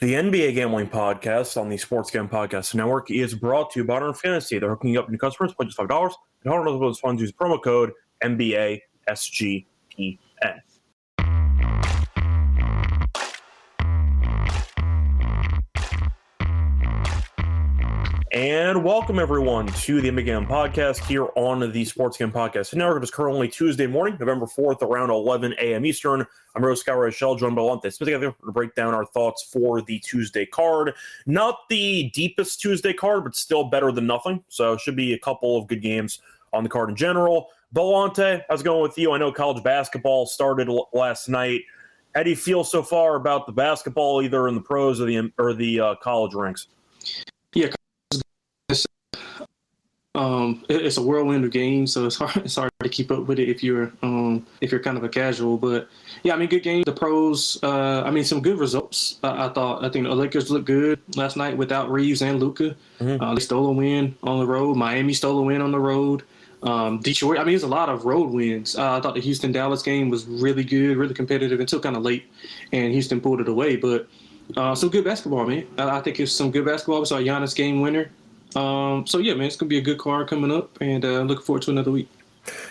The NBA Gambling Podcast on the Sports Gambling Podcast Network is brought to you by Honor Fantasy. They're hooking you up new customers, pay just $5, and Honor those funds use promo code NBA SGPN. And welcome everyone to the NBA Gambling Podcast here on the Sports Gambling Podcast Network. It is currently Tuesday morning, November 4th, around 11 a.m. Eastern. I'm Rose Rochelle, joined by Lante Smith together to break down our thoughts for the Tuesday card. Not the deepest Tuesday card, but still better than nothing. So it should be a couple of good games on the card in general. Belante, how's it going with you? I know college basketball started last night. How do you feel so far about the basketball, either in the pros or the college ranks? Yeah, it's a whirlwind of games, so it's hard to keep up with it if you're kind of a casual. But yeah, I mean, good games. The pros, some good results. I think the Lakers looked good last night without Reeves and Luka. Mm-hmm. They stole a win on the road. Miami stole a win on the road. Detroit, there's a lot of road wins. I thought the Houston-Dallas game was really good, really competitive until kind of late, and Houston pulled it away. But some good basketball, man. I think it's some good basketball. We saw Giannis game winner. Yeah, man, it's going to be a good card coming up, and looking forward to another week.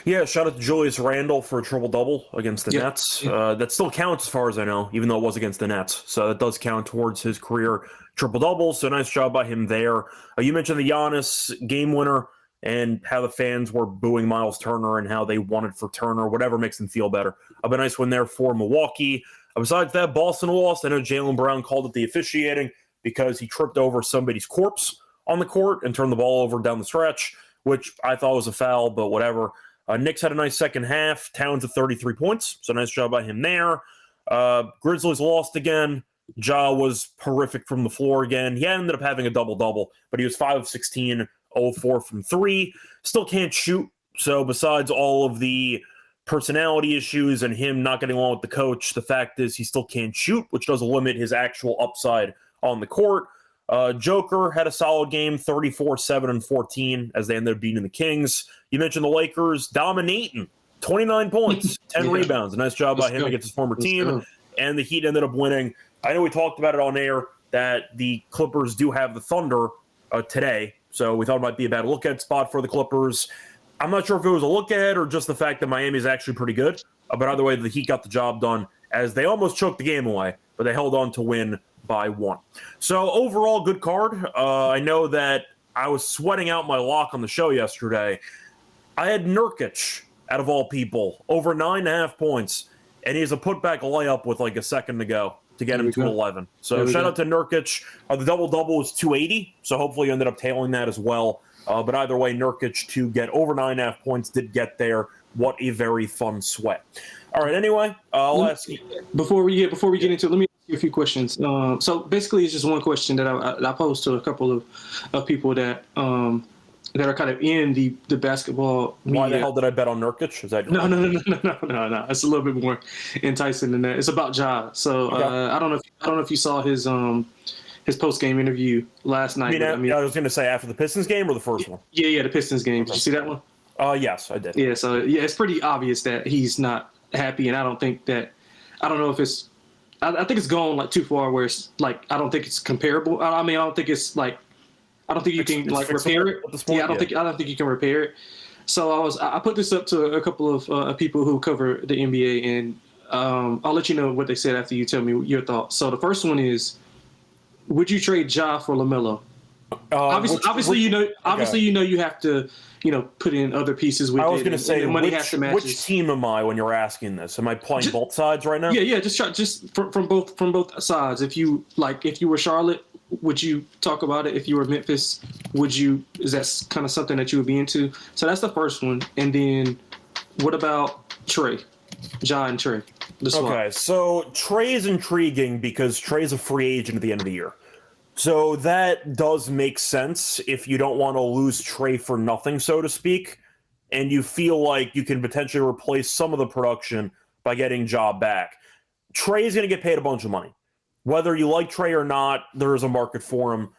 Yeah, shout out to Julius Randle for a triple-double against the Nets. Yeah. That still counts as far as I know, even though it was against the Nets. So that does count towards his career triple-double, so nice job by him there. You mentioned the Giannis game winner and how the fans were booing Miles Turner and how they wanted for Turner, whatever makes them feel better. A nice win there for Milwaukee. Besides that, Boston lost. I know Jaylen Brown called it the officiating because he tripped over somebody's corpse on the court and turned the ball over down the stretch, which I thought was a foul, but whatever. Knicks had a nice second half. Towns at 33 points, so nice job by him there. Grizzlies lost again. Ja was horrific from the floor again. He ended up having a double-double, but he was 5 of 16, 0-4 from 3. Still can't shoot, so besides all of the personality issues and him not getting along with the coach, the fact is he still can't shoot, which does limit his actual upside on the court. Joker had a solid game, 34, 7, and 14, as they ended up beating the Kings. You mentioned the Lakers dominating, 29 points, 10 rebounds. A nice job by him against his former team. And the Heat ended up winning. I know we talked about it on air that the Clippers do have the Thunder today, so we thought it might be a bad look-ahead spot for the Clippers. I'm not sure if it was a look-ahead or just the fact that Miami is actually pretty good. But either way, the Heat got the job done as they almost choked the game away, but they held on to win by 1. So overall, good card. I know that I was sweating out my lock on the show yesterday. I had Nurkic, out of all people, over 9.5 points, and he has a putback layup with like a second to go to get him to 11. So shout out to Nurkic. The double-double was 280, so hopefully you ended up tailing that as well. But either way, Nurkic to get over 9.5 points did get there. What a very fun sweat. All right, anyway, I'll ask you. Before we get into it, let me ask you a few questions. So basically, it's just one question that I posed to a couple of people that are kind of in the basketball media. Why the hell did I bet on Nurkic? Is that No. It's a little bit more enticing than that. It's about Ja. So okay. I don't know if you saw his post-game interview last night. I was going to say after the Pistons game or the first one? Yeah, the Pistons game. Did you see that one? Yes, I did. Yeah, so it's pretty obvious that he's not happy, and I don't know if it's. I think it's gone like too far where it's like I don't think it's comparable. I don't think it's like. I don't think you can like repair it. Yeah, I don't think you can repair it. So I put this up to a couple of people who cover the NBA, and I'll let you know what they said after you tell me your thoughts. So the first one is, would you trade Ja for LaMelo? Obviously, you know you have to put in other pieces with it. I was going to say, money has to match. Which team am I when you're asking this? Am I playing both sides right now? Yeah, just from both sides. If you were Charlotte, would you talk about it? If you were Memphis, is that kind of something that you would be into? So that's the first one. And then what about Trey? Ja and Trey. Okay, so Trey is intriguing because Trey's a free agent at the end of the year. So that does make sense if you don't want to lose Trey for nothing, so to speak, and you feel like you can potentially replace some of the production by getting Ja back. Trey's going to get paid a bunch of money. Whether you like Trey or not, there is a market for him.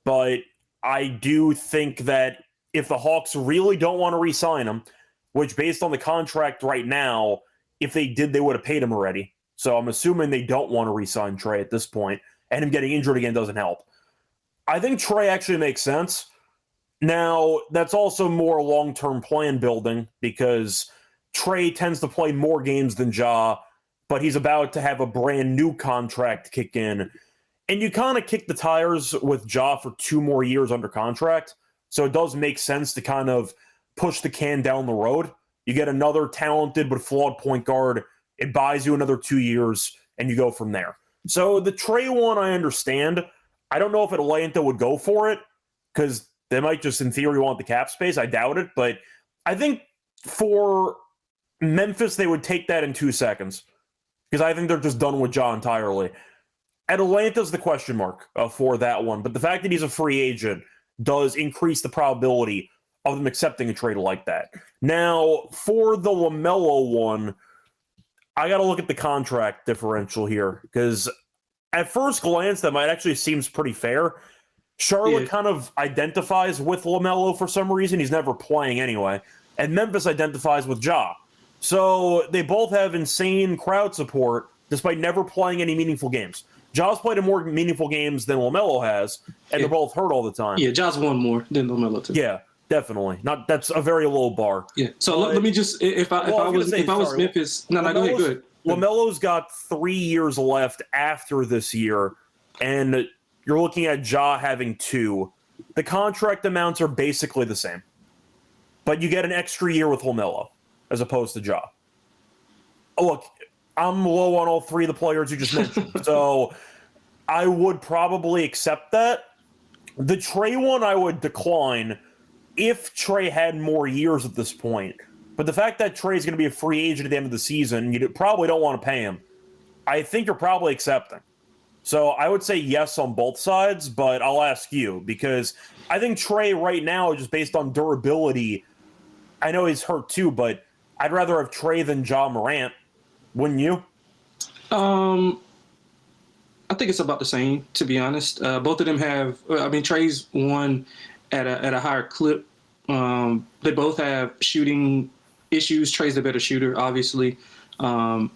But I do think that if the Hawks really don't want to re-sign him, which based on the contract right now, if they did, they would have paid him already. So I'm assuming they don't want to re-sign Trey at this point. and him getting injured again doesn't help. I think Trae actually makes sense. Now, that's also more long-term plan building because Trae tends to play more games than Ja, but he's about to have a brand new contract kick in. And you kind of kick the tires with Ja for 2 more years under contract. So it does make sense to kind of push the can down the road. You get another talented but flawed point guard. It buys you another 2 years, and you go from there. So the Trae one, I understand. I don't know if Atlanta would go for it because they might just, in theory, want the cap space. I doubt it. But I think for Memphis, they would take that in 2 seconds because I think they're just done with Ja entirely. Atlanta's the question mark for that one. But the fact that he's a free agent does increase the probability of them accepting a trade like that. Now, for the LaMelo one, I got to look at the contract differential here because at first glance, that might actually seems pretty fair. Charlotte kind of identifies with LaMelo for some reason. He's never playing anyway. And Memphis identifies with Ja. So they both have insane crowd support despite never playing any meaningful games. Ja's played in more meaningful games than LaMelo has, and they're both hurt all the time. Yeah, Ja's won more than LaMelo too. Yeah, definitely. That's a very low bar. Yeah. So let me just if I was Memphis, go ahead. LaMelo's got 3 years left after this year, and you're looking at Ja having 2. The contract amounts are basically the same, but you get an extra year with LaMelo as opposed to Ja. Oh, look, I'm low on all 3 of the players you just mentioned, so I would probably accept that. The Trae one I would decline if Trae had more years at this point. But the fact that Trae is going to be a free agent at the end of the season, you probably don't want to pay him. I think you're probably accepting. So I would say yes on both sides, but I'll ask you because I think Trae right now, just based on durability, I know he's hurt too, but I'd rather have Trae than Ja Morant. Wouldn't you? I think it's about the same, to be honest. Both of them have. I mean, Trae's won at a higher clip. They both have shooting issues. Trae's the better shooter, obviously. So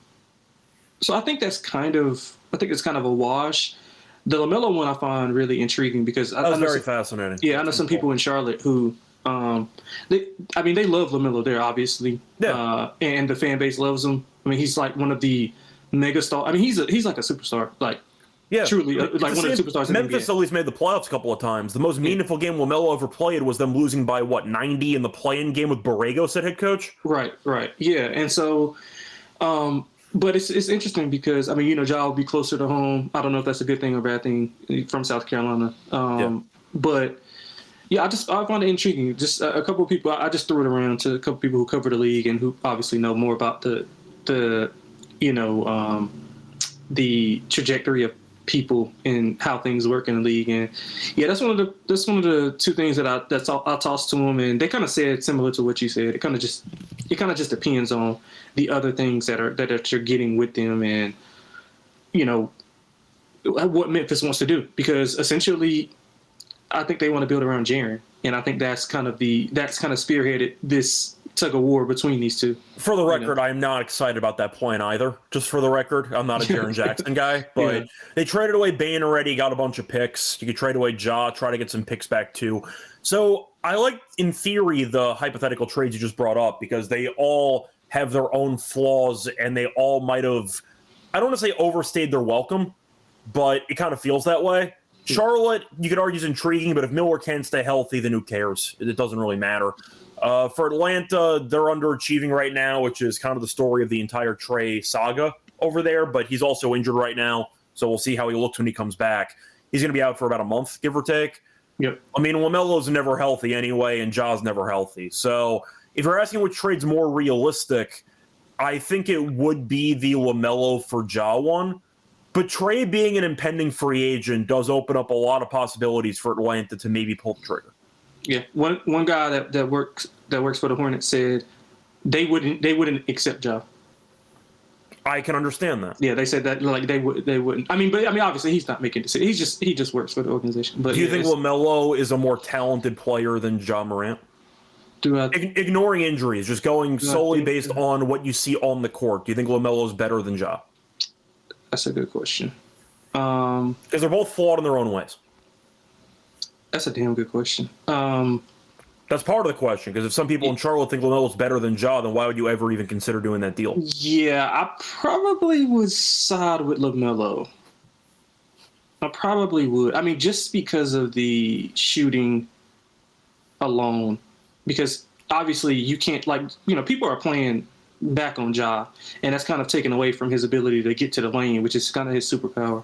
I think it's kind of a wash. The LaMelo one I find really intriguing because that was very fascinating. Yeah, I know some people in Charlotte who. They love LaMelo there, obviously. Yeah. And the fan base loves him. I mean, he's like one of the mega stars. I mean, he's like a superstar. Like, yeah, truly, like one of the superstars. Memphis at least made the playoffs a couple of times. The most meaningful game LaMelo ever played was them losing by 90 in the play-in game with Borregos at head coach. Right. Yeah, and so, but it's interesting because I mean, Ja will be closer to home. I don't know if that's a good thing or bad thing from South Carolina. But. Yeah, I find it intriguing. Just a couple of people, I just threw it around to a couple of people who cover the league and who obviously know more about the trajectory of people and how things work in the league. And yeah, that's one of the 2 things that I tossed to them, and they kind of said similar to what you said. It kind of just depends on the other things that you're getting with them, and what Memphis wants to do, because essentially. I think they want to build around Jaren, and I think that's kind of spearheaded this tug of war between these two. For the record, I'm not excited about that point either. Just for the record, I'm not a Jaren Jackson guy, but they traded away Bane already, got a bunch of picks. You could trade away Ja, try to get some picks back too. So I like, in theory, the hypothetical trades you just brought up because they all have their own flaws, and they all might have, I don't want to say overstayed their welcome, but it kind of feels that way. Charlotte, you could argue, is intriguing, but if Miller can't stay healthy, then who cares? It doesn't really matter. For Atlanta, they're underachieving right now, which is kind of the story of the entire Trae saga over there, but he's also injured right now, so we'll see how he looks when he comes back. He's going to be out for about a month, give or take. Yep. I mean, LaMelo's never healthy anyway, and Ja's never healthy. So if you're asking which trade's more realistic, I think it would be the LaMelo for Ja one. But Trae being an impending free agent does open up a lot of possibilities for Atlanta to maybe pull the trigger. Yeah, one guy that works for the Hornets said they wouldn't accept Ja. I can understand that. Yeah, they said that like they wouldn't. I mean, obviously he's not making decisions. He just works for the organization. But do you think LaMelo is a more talented player than Ja Morant? Ignoring injuries, just going solely based on what you see on the court, do you think LaMelo is better than Ja? That's a good question. Because they're both flawed in their own ways. That's a damn good question. That's part of the question, because if some people in Charlotte think LaMelo's better than Ja, then why would you ever even consider doing that deal? Yeah, I probably would side with LaMelo. I probably would. I mean, just because of the shooting alone. Because obviously you can't, people are playing back on Ja, and that's kind of taken away from his ability to get to the lane, which is kind of his superpower.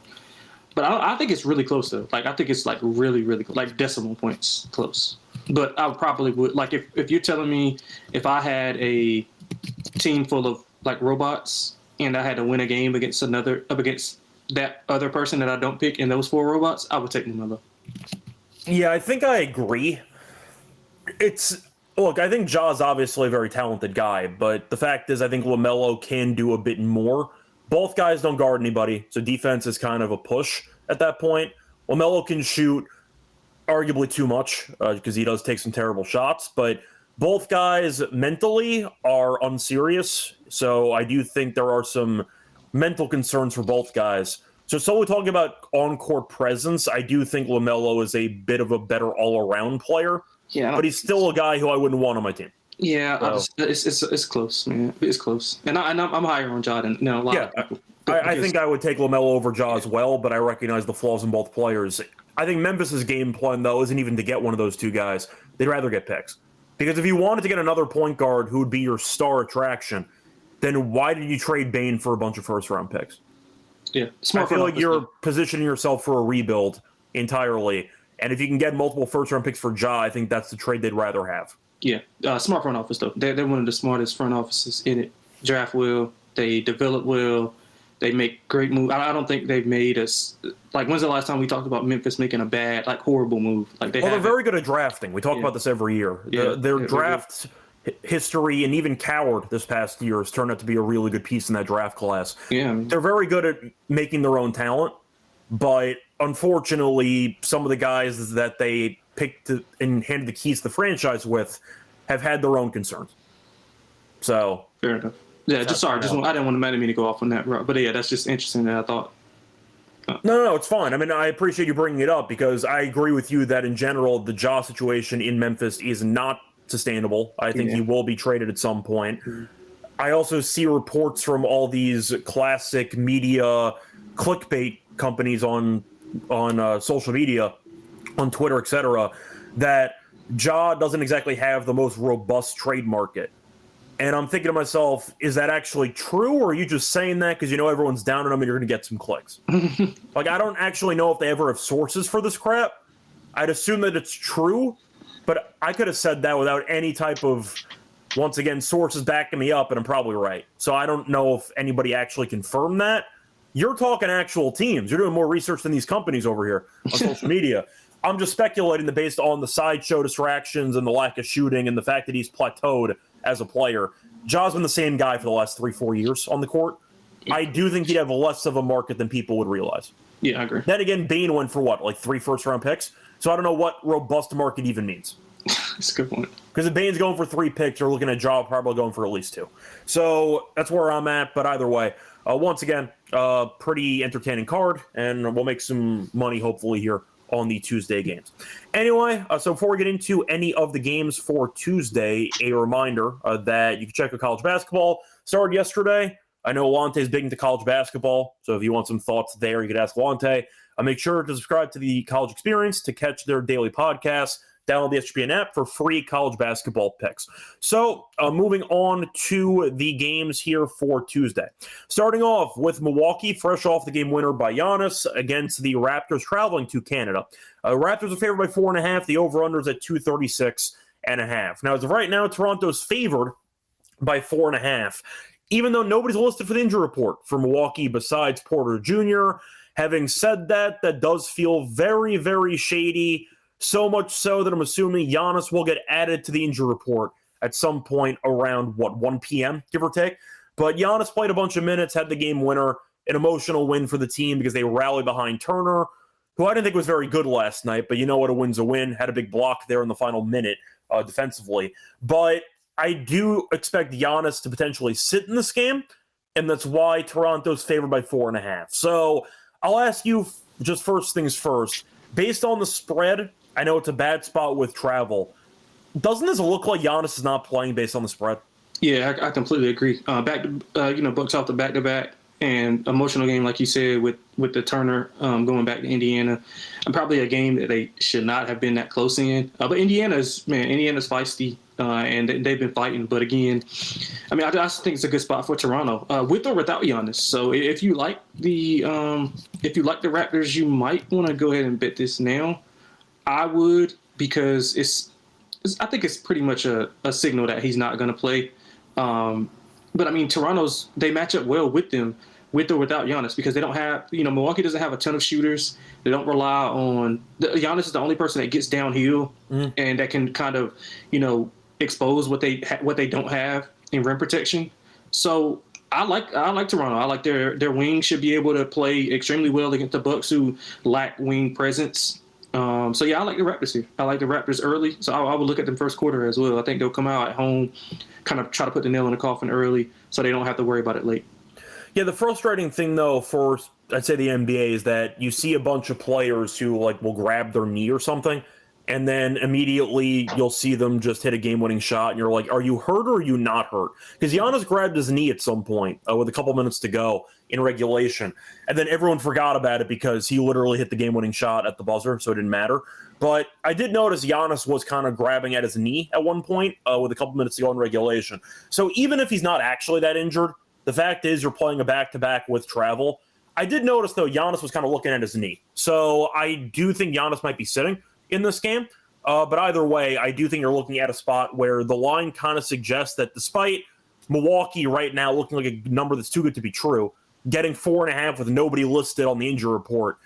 But I think it's really close, though. I think it's, really, really close, decimal points close. But I probably would, if you're telling me if I had a team full of, robots and I had to win a game against that other person that I don't pick in those 4 robots, I would take LaMelo. Yeah, I think I agree. Look, I think Ja's obviously a very talented guy, but the fact is I think LaMelo can do a bit more. Both guys don't guard anybody, so defense is kind of a push at that point. LaMelo can shoot arguably too much because he does take some terrible shots, but both guys mentally are unserious, so I do think there are some mental concerns for both guys. So solely talking about on-court presence, I do think LaMelo is a bit of a better all-around player, but he's still a guy who I wouldn't want on my team. Yeah, so. It's close, man. It's close, and I'm higher on Ja than a lot of people. I think I would take LaMelo over Ja as well, but I recognize the flaws in both players. I think Memphis's game plan, though, isn't even to get one of those 2 guys. They'd rather get picks. Because if you wanted to get another point guard who would be your star attraction, then why did you trade Bane for a bunch of first-round picks? Yeah, I feel like you're positioning yourself for a rebuild entirely, and if you can get multiple first-round picks for Ja, I think that's the trade they'd rather have. Yeah, smart front office, though. They're one of the smartest front offices in it. Draft well, they develop well, they make great moves. I don't think they've made us when's the last time we talked about Memphis making a bad, horrible move? They're very good at drafting. We talk about this every year. Their draft history and even Coward this past year has turned out to be a really good piece in that draft class. Yeah, they're very good at making their own talent, but unfortunately, some of the guys that they picked and handed the keys to the franchise with have had their own concerns. So fair enough. Yeah, I didn't want me to go off on that route, but yeah, that's just interesting that I thought. No, it's fine. I mean, I appreciate you bringing it up because I agree with you that in general, the Ja situation in Memphis is not sustainable. I think he will be traded at some point. Mm-hmm. I also see reports from all these classic media clickbait companies on social media, on Twitter, etc., that Ja doesn't exactly have the most robust trade market. And I'm thinking to myself, is that actually true, or are you just saying that because you know everyone's down on him and you're going to get some clicks? I don't actually know if they ever have sources for this crap. I'd assume that it's true, but I could have said that without any type of, once again, sources backing me up, and I'm probably right. So I don't know if anybody actually confirmed that. You're talking actual teams. You're doing more research than these companies over here on social media. I'm just speculating that based on the sideshow distractions and the lack of shooting and the fact that he's plateaued as a player. Ja's been the same guy for the last 3-4 years on the court. I do think he'd have less of a market than people would realize. Yeah, I agree. Then again, Bane went for what, 3 first-round picks? So I don't know what robust market even means. That's a good point. Because if Bane's going for 3 picks, you're looking at Ja probably going for at least 2. So that's where I'm at. But either way, once again, pretty entertaining card, and we'll make some money hopefully here on the Tuesday games. Anyway, so before we get into any of the games for Tuesday, a reminder that you can check out college basketball. Started yesterday. I know Lante's big into college basketball, so if you want some thoughts there, you could ask Lante. Make sure to subscribe to the College Experience to catch their daily podcasts. Download the SGPN app for free college basketball picks. So moving on to the games here for Tuesday. Starting off with Milwaukee, fresh off the game winner by Giannis against the Raptors traveling to Canada. Raptors are favored by 4.5. The over-under is at 236.5. Now, as of right now, Toronto's favored by 4.5. Even though nobody's listed for the injury report for Milwaukee besides Porter Jr. Having said that, that does feel very, very shady. So much so that I'm assuming Giannis will get added to the injury report at some point around, 1 p.m., give or take. But Giannis played a bunch of minutes, had the game winner, an emotional win for the team because they rallied behind Turner, who I didn't think was very good last night, but you know what, a win's a win. Had a big block there in the final minute defensively. But I do expect Giannis to potentially sit in this game, and that's why Toronto's favored by 4.5. So I'll ask you just first things first. Based on the spread, I know it's a bad spot with travel. Doesn't this look like Giannis is not playing based on the spread? Yeah, I completely agree. Bucks off the back-to-back and emotional game, like you said, with the Turner going back to Indiana, and probably a game that they should not have been that close in. But Indiana's feisty, and they've been fighting. But again, I mean, I just think it's a good spot for Toronto, with or without Giannis. So if you like the Raptors, you might want to go ahead and bet this now. I would, because I think it's pretty much a signal that he's not going to play. But I mean, they match up well with them, with or without Giannis, because they don't have, Milwaukee doesn't have a ton of shooters. They don't rely on Giannis is the only person that gets downhill and that can kind of, expose what they don't have in rim protection. So I like Toronto. I like their wings should be able to play extremely well against the Bucks, who lack wing presence. So yeah, I like the Raptors here. I like the Raptors early, so I would look at them first quarter as well. I think they'll come out at home, kind of try to put the nail in the coffin early, so they don't have to worry about it late. Yeah, the frustrating thing though for, I'd say, the NBA is that you see a bunch of players who will grab their knee or something, and then immediately you'll see them just hit a game-winning shot, and you're like, are you hurt or are you not hurt? Because Giannis grabbed his knee at some point with a couple minutes to go in regulation, and then everyone forgot about it because he literally hit the game-winning shot at the buzzer, so it didn't matter. But I did notice Giannis was kind of grabbing at his knee at one point with a couple minutes to go in regulation. So even if he's not actually that injured, the fact is you're playing a back-to-back with travel. I did notice, though, Giannis was kind of looking at his knee. So I do think Giannis might be sitting in this game. But either way, I do think you're looking at a spot where the line kind of suggests that despite Milwaukee right now looking like a number that's too good to be true, getting 4.5 with nobody listed on the injury report,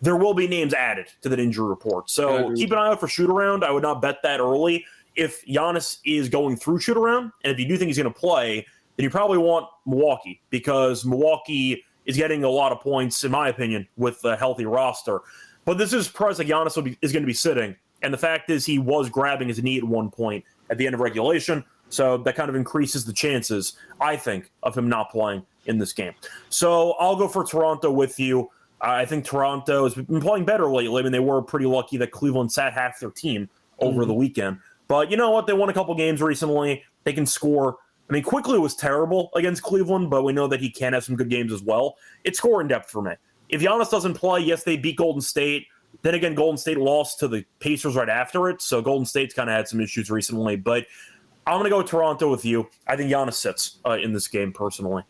there will be names added to that injury report. So keep an eye out for shoot-around. I would not bet that early. If Giannis is going through shoot-around, and if you do think he's going to play, then you probably want Milwaukee, because Milwaukee is getting a lot of points, in my opinion, with a healthy roster. But this is price like Giannis is going to be sitting. And the fact is he was grabbing his knee at one point at the end of regulation. So that kind of increases the chances, I think, of him not playing in this game. So I'll go for Toronto with you. I think Toronto has been playing better lately. I mean, they were pretty lucky that Cleveland sat half their team over the weekend. But you know what? They won a couple games recently. They can score. I mean, Quickly was terrible against Cleveland, but we know that he can have some good games as well. It's scoring depth for me. If Giannis doesn't play, yes, they beat Golden State. Then again, Golden State lost to the Pacers right after it, so Golden State's kind of had some issues recently. But I'm going to go with Toronto with you. I think Giannis sits in this game, personally.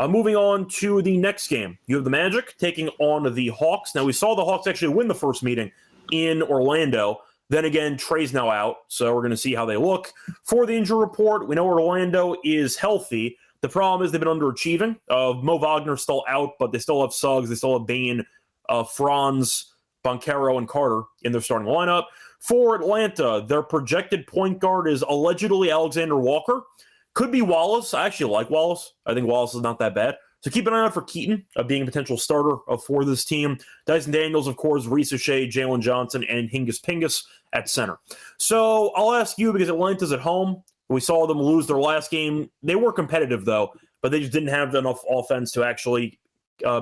Moving on to the next game. You have the Magic taking on the Hawks. Now, we saw the Hawks actually win the first meeting in Orlando. Then again, Trey's now out, so we're going to see how they look. For the injury report, we know Orlando is healthy. The problem is they've been underachieving. Mo Wagner's still out, but they still have Suggs. They still have Bane, Franz, Banchero, and Carter in their starting lineup. For Atlanta, their projected point guard is allegedly Alexander Walker. Could be Wallace. I actually like Wallace. I think Wallace is not that bad. So keep an eye out for Keaton being a potential starter for this team. Dyson Daniels, of course, Reese Shea, Jalen Johnson, and Hingus Pingus at center. So I'll ask you, because Atlanta's at home. We saw them lose their last game. They were competitive, though, but they just didn't have enough offense to actually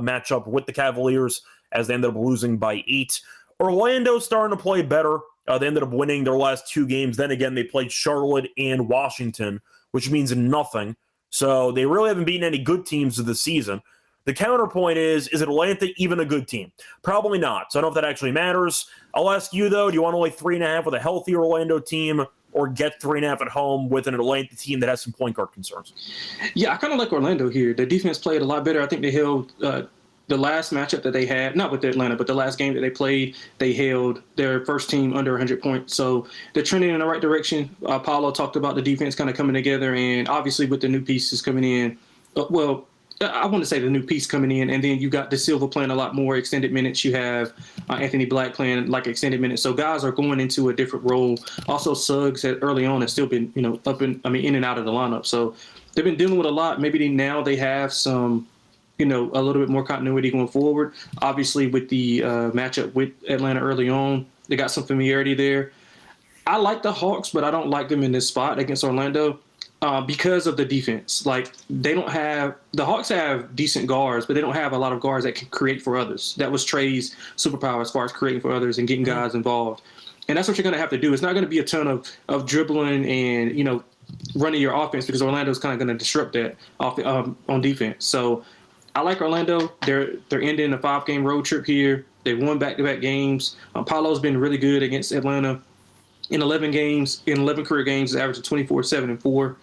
match up with the Cavaliers, as they ended up losing by 8. Orlando's starting to play better. They ended up winning their last 2 games. Then again, they played Charlotte and Washington, which means nothing. So they really haven't beaten any good teams of the season. The counterpoint is Atlanta even a good team? Probably not. So I don't know if that actually matters. I'll ask you, though, do you want to lay 3.5 with a healthy Orlando team, or get 3.5 at home with an Atlanta team that has some point guard concerns? Yeah, I kind of like Orlando here. The defense played a lot better. I think they held the last matchup that they had, not with Atlanta, but the last game that they played, they held their first team under 100 points. So they're trending in the right direction. Paulo talked about the defense kind of coming together, and obviously with the new pieces coming in, I want to say the new piece coming in, and then you got De Silva playing a lot more extended minutes. You have Anthony Black playing like extended minutes. So guys are going into a different role. Also, Suggs early on has still been, in and out of the lineup. So they've been dealing with a lot. Maybe now they have some, a little bit more continuity going forward. Obviously, with the matchup with Atlanta early on, they got some familiarity there. I like the Hawks, but I don't like them in this spot against Orlando. because of the defense. Like the Hawks have decent guards, but they don't have a lot of guards that can create for others. That was Trey's superpower as far as creating for others and getting guys involved. And that's what you're going to have to do. It's not going to be a ton of dribbling and, running your offense, because Orlando's kind of going to disrupt that on defense. So I like Orlando. They're ending a 5-game road trip here. They've won back-to-back games. Paolo's been really good against Atlanta. In 11 career games, he's averaging 24, 7, and 4.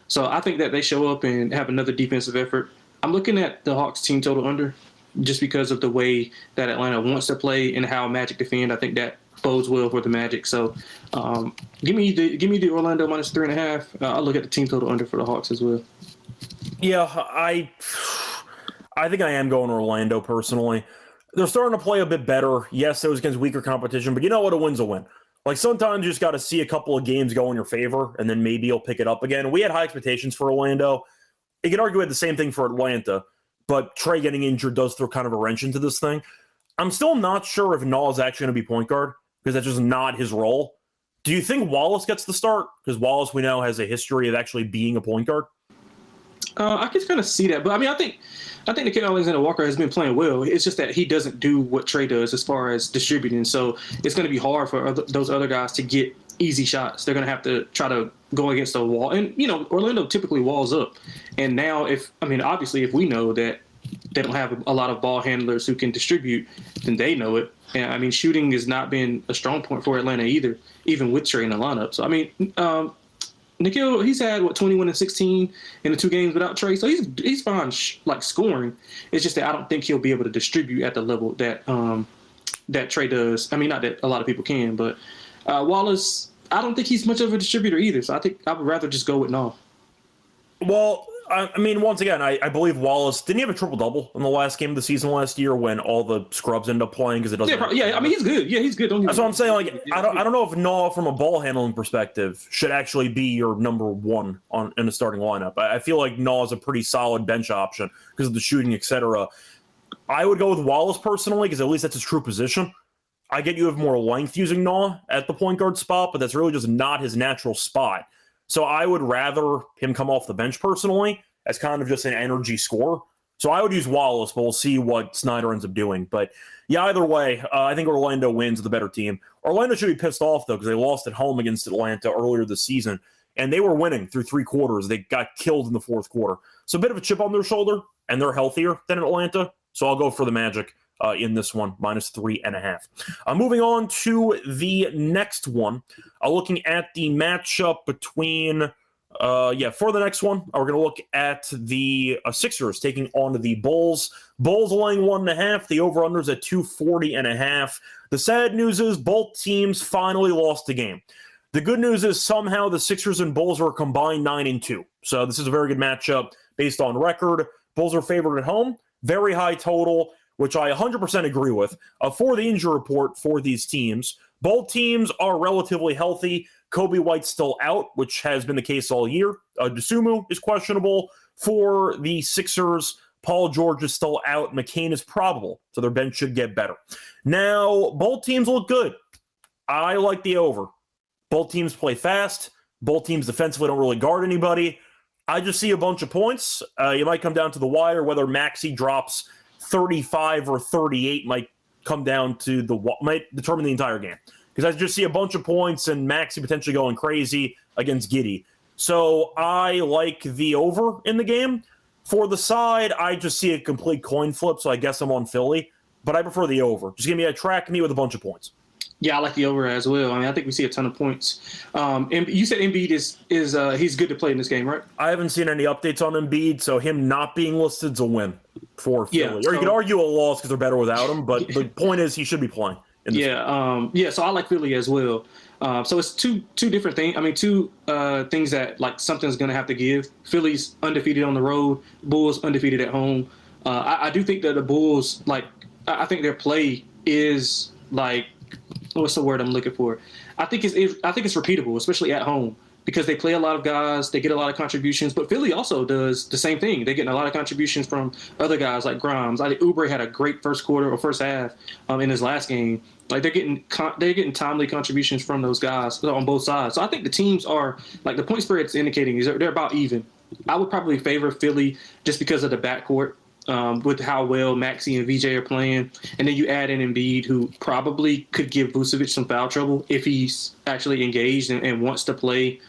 So I think that they show up and have another defensive effort. I'm looking at the Hawks team total under just because of the way that Atlanta wants to play and how Magic defend. I think that bodes well for the Magic. So give me the Orlando minus 3.5. I'll look at the team total under for the Hawks as well. Yeah, I think I am going Orlando personally. They're starting to play a bit better. Yes, it was against weaker competition, but you know what? A win's a win. Like sometimes you just got to see a couple of games go in your favor, and then maybe you'll pick it up again. We had high expectations for Orlando. You could argue we had the same thing for Atlanta, but Trey getting injured does throw kind of a wrench into this thing. I'm still not sure if Naw is actually going to be point guard because that's just not his role. Do you think Wallace gets the start? Because Wallace, we know, has a history of actually being a point guard. I can kind of see that, but I mean, I think Nickeil Alexander-Walker has been playing well. It's just that he doesn't do what Trey does as far as distributing. So it's going to be hard for those other guys to get easy shots. They're going to have to try to go against the wall. And Orlando typically walls up. And now, obviously, if we know that they don't have a lot of ball handlers who can distribute, then they know it. And shooting has not been a strong point for Atlanta either, even with Trey in the lineup. So Nickeil, he's had 21 and 16 in the 2 games without Trey, so he's fine scoring. It's just that I don't think he'll be able to distribute at the level that that Trey does. Not that a lot of people can, but Wallace, I don't think he's much of a distributor either. So I think I would rather just go with Naw. Well, once again, I believe Wallace didn't he have a triple-double in the last game of the season last year when all the scrubs end up playing because it doesn't. He's good. Yeah, he's good. That's what I'm saying. Like, I don't know if Naw, from a ball handling perspective, should actually be your number one in the starting lineup. I feel like Naw is a pretty solid bench option because of the shooting, etc. I would go with Wallace personally because at least that's his true position. I get you have more length using Naw at the point guard spot, but that's really just not his natural spot. So I would rather him come off the bench personally as kind of just an energy scorer. So I would use Wallace, but we'll see what Snyder ends up doing. But yeah, either way, I think Orlando wins, the better team. Orlando should be pissed off, though, because they lost at home against Atlanta earlier this season, and they were winning through 3 quarters. They got killed in the 4th quarter. So a bit of a chip on their shoulder, and they're healthier than Atlanta. So I'll go for the Magic in this one, minus 3.5. Moving on to the next one, looking at the matchup between, for the next one, we're going to look at the Sixers taking on the Bulls. Bulls laying 1.5. The over-under's at 240.5. The sad news is both teams finally lost the game. The good news is somehow the Sixers and Bulls are combined 9-2. So this is a very good matchup based on record. Bulls are favored at home. Very high total, which I 100% agree with. For the injury report for these teams, both teams are relatively healthy. Kobe White's still out, which has been the case all year. Dosunmu is questionable. For the Sixers, Paul George is still out. McCain is probable, so their bench should get better. Now, both teams look good. I like the over. Both teams play fast. Both teams defensively don't really guard anybody. I just see a bunch of points. You might come down to the wire. Whether Maxey drops 35 or 38 might come down to might determine the entire game. Because I just see a bunch of points and Maxey potentially going crazy against Giddey. So I like the over in the game. For the side, I just see a complete coin flip, so I guess I'm on Philly. But I prefer the over. Just give me track me with a bunch of points. Yeah, I like the over as well. I think we see a ton of points. And you said Embiid is he's good to play in this game, right? I haven't seen any updates on Embiid, so him not being listed is a win for Philly. Yeah, or you could argue a loss because they're better without him, but the point is he should be playing. So I like Philly as well. So it's two different things. Two things that like something's going to have to give. Philly's undefeated on the road. Bulls undefeated at home. I do think that the Bulls, I think their play is what's the word I'm looking for? I think it's repeatable, especially at home. because they play a lot of guys, they get a lot of contributions. But Philly also does the same thing. They're getting a lot of contributions from other guys like Grimes. I think Oubre had a great first quarter or first half in his last game. Like they're getting timely contributions from those guys on both sides. So I think the teams are like the point spread's indicating is they're about even. I would probably favor Philly just because of the backcourt. With how well Maxey and VJ are playing. And then you add in Embiid, who probably could give Vucevic some foul trouble if he's actually engaged and wants to play,